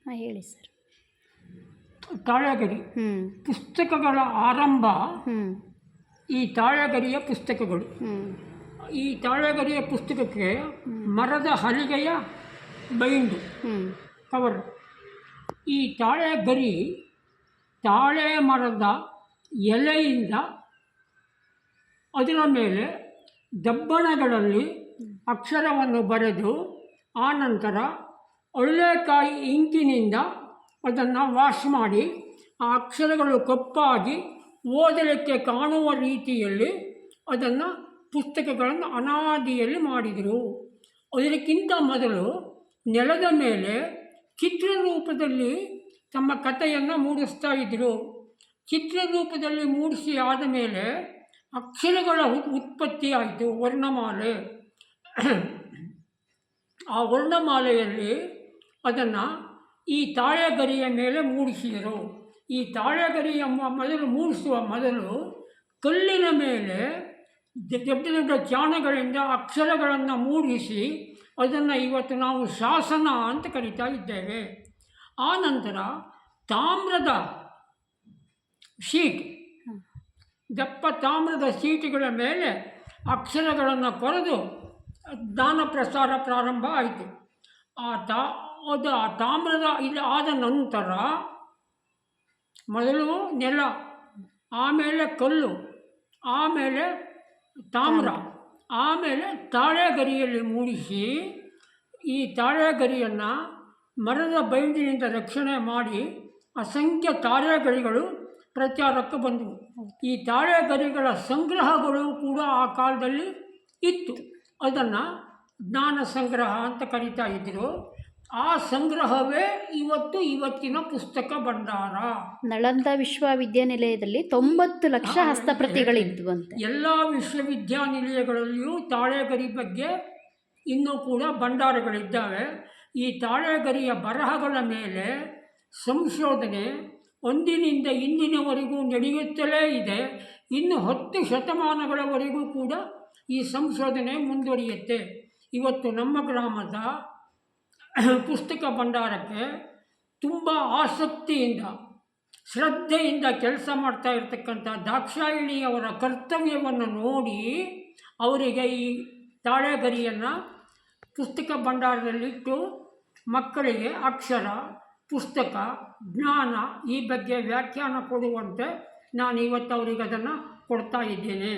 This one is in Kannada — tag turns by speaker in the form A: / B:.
A: ಹಾಂ, ಹೇಳಿ ಸರ್.
B: ತಾಳೆಗರಿ ಪುಸ್ತಕಗಳ ಆರಂಭ ಈ ತಾಳೆಗರಿಯ ಪುಸ್ತಕಗಳು. ಈ ತಾಳೆಗರಿಯ ಪುಸ್ತಕಕ್ಕೆ ಮರದ ಹಲಿಗೆಯ ಬೈಂಡು ಕವರ್. ಈ ತಾಳೆಗರಿ ತಾಳೆ ಮರದ ಎಲೆಯಿಂದ ಅದರ ಮೇಲೆ ದಬ್ಬಣಗಳಲ್ಲಿ ಅಕ್ಷರವನ್ನು ಬರೆದು ಆನಂತರ ಒಳ್ಳೆಕಾಯಿ ಇಂಕಿನಿಂದ ಅದನ್ನು ವಾಶ್ ಮಾಡಿ ಆ ಅಕ್ಷರಗಳು ಕಪ್ಪಾಗಿ ಓದಲಿಕ್ಕೆ ಕಾಣುವ ರೀತಿಯಲ್ಲಿ ಅದನ್ನು ಪುಸ್ತಕಗಳನ್ನು ಅನಾದಿಯಲ್ಲಿ ಮಾಡಿದರು. ಅದಕ್ಕಿಂತ ಮೊದಲು ನೆಲದ ಮೇಲೆ ಚಿತ್ರರೂಪದಲ್ಲಿ ತಮ್ಮ ಕಥೆಯನ್ನು ಮೂಡಿಸ್ತಾ ಇದ್ದರು. ಚಿತ್ರರೂಪದಲ್ಲಿ ಮೂಡಿಸಿ ಆದ ಮೇಲೆ ಅಕ್ಷರಗಳ ಉತ್ಪತ್ತಿ ಆಯಿತು, ವರ್ಣಮಾಲೆ. ಆ ವರ್ಣಮಾಲೆಯಲ್ಲಿ ಅದನ್ನು ಈ ತಾಳೆಗರಿಯ ಮೇಲೆ ಮೂಡಿಸಿದರು. ಈ ತಾಳೆಗರಿಯ ಮೂಡಿಸುವ ಮೊದಲು ಕಲ್ಲಿನ ಮೇಲೆ ದೊಡ್ಡ ದೊಡ್ಡ ಚಾಣಗಳಿಂದ ಅಕ್ಷರಗಳನ್ನು ಮೂಡಿಸಿ ಅದನ್ನು ಇವತ್ತು ನಾವು ಶಾಸನ ಅಂತ ಕರಿತಾ ಇದ್ದೇವೆ. ಆ ನಂತರ ತಾಮ್ರದ ಶೀಟ್, ದಪ್ಪ ತಾಮ್ರದ ಶೀಟ್ಗಳ ಮೇಲೆ ಅಕ್ಷರಗಳನ್ನು ಕೊರೆದು ಜ್ಞಾನ ಪ್ರಸಾರ ಪ್ರಾರಂಭ ಆಯಿತು. ಅದು ಆ ತಾಮ್ರದ ಇದು ಆದ ನಂತರ ಮೊದಲು ನೆಲ, ಆಮೇಲೆ ಕಲ್ಲು, ಆಮೇಲೆ ತಾಮ್ರ, ಆಮೇಲೆ ತಾಳೆಗರಿಯಲ್ಲಿ ಮೂಡಿಸಿ ಈ ತಾಳೆಗರಿಯನ್ನು ಮರದ ಬೈಂಡಿನಿಂದ ರಕ್ಷಣೆ ಮಾಡಿ ಅಸಂಖ್ಯ ತಾಳೆಗರಿಗಳು ಪ್ರಚಾರಕ್ಕೆ ಬಂದವು. ಈ ತಾಳೆಗರಿಗಳ ಸಂಗ್ರಹಗಳು ಕೂಡ ಆ ಕಾಲದಲ್ಲಿ ಇತ್ತು. ಅದನ್ನು ಜ್ಞಾನ ಸಂಗ್ರಹ ಅಂತ ಕರೀತಾ ಇದ್ದರು. ಆ ಸಂಗ್ರಹವೇ ಇವತ್ತಿನ ಪುಸ್ತಕ ಭಂಡಾರ.
A: ನಳಂದ ವಿಶ್ವವಿದ್ಯಾನಿಲಯದಲ್ಲಿ 90 ಲಕ್ಷ ಹಸ್ತಪ್ರತಿಗಳಿದ್ವಂತೆ.
B: ಎಲ್ಲ ವಿಶ್ವವಿದ್ಯಾನಿಲಯಗಳಲ್ಲಿಯೂ ತಾಳೆಗರಿ ಬಗ್ಗೆ ಇನ್ನೂ ಕೂಡ ಭಂಡಾರಗಳಿದ್ದಾವೆ. ಈ ತಾಳೆಗರಿಯ ಬರಹಗಳ ಮೇಲೆ ಸಂಶೋಧನೆ ಒಂದಿನಿಂದ ಇಂದಿನವರೆಗೂ ನಡೆಯುತ್ತಲೇ ಇದೆ. ಇನ್ನು 10 ಶತಮಾನಗಳವರೆಗೂ ಕೂಡ ಈ ಸಂಶೋಧನೆ ಮುಂದುವರಿಯುತ್ತೆ. ಇವತ್ತು ನಮ್ಮ ಗ್ರಾಮದ ಪುಸ್ತಕ ಭಂಡಾರಕ್ಕೆ ತುಂಬ ಆಸಕ್ತಿಯಿಂದ ಶ್ರದ್ಧೆಯಿಂದ ಕೆಲಸ ಮಾಡ್ತಾ ಇರ್ತಕ್ಕಂಥ ದಾಕ್ಷಾಯಿಣಿಯವರ ಕರ್ತವ್ಯವನ್ನು ನೋಡಿ ಅವರಿಗೆ ಈ ತಾಳೆಗರಿಯನ್ನು ಪುಸ್ತಕ ಭಂಡಾರದಲ್ಲಿಟ್ಟು ಮಕ್ಕಳಿಗೆ ಅಕ್ಷರ, ಪುಸ್ತಕ, ಜ್ಞಾನ ಈ ಬಗ್ಗೆ ವ್ಯಾಖ್ಯಾನ ಕೊಡುವಂತೆ ನಾನು ಇವತ್ತು ಅವರಿಗೆ ಅದನ್ನು ಕೊಡ್ತಾ ಇದ್ದೇನೆ.